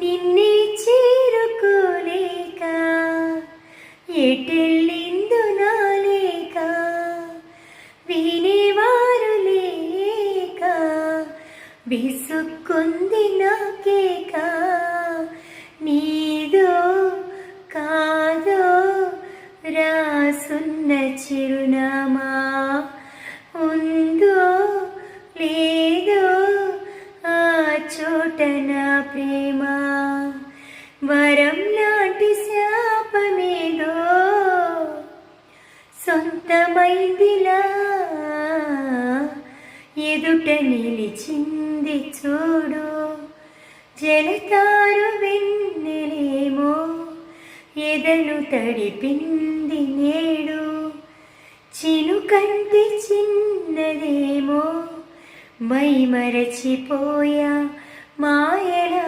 నిన్నే చేరుకోలేక ఎటెళ్ళిందో నా లేక వినేవారు లేక విసుక్కుంది నాకేక నీదో కాదో రాసున్న చిరునామా ఉందో లేదో ఆ చోట నా ప్రేమ వరం లాంటి శాపమేదో సొంతమైందిలా ఎదుట నిలిచింది చూడు జలతారు వెన్నెలేమో ఎదను తడిపింది నేడు చినుకంటి చిన్నదేమో మై మరచిపోయా మాయలా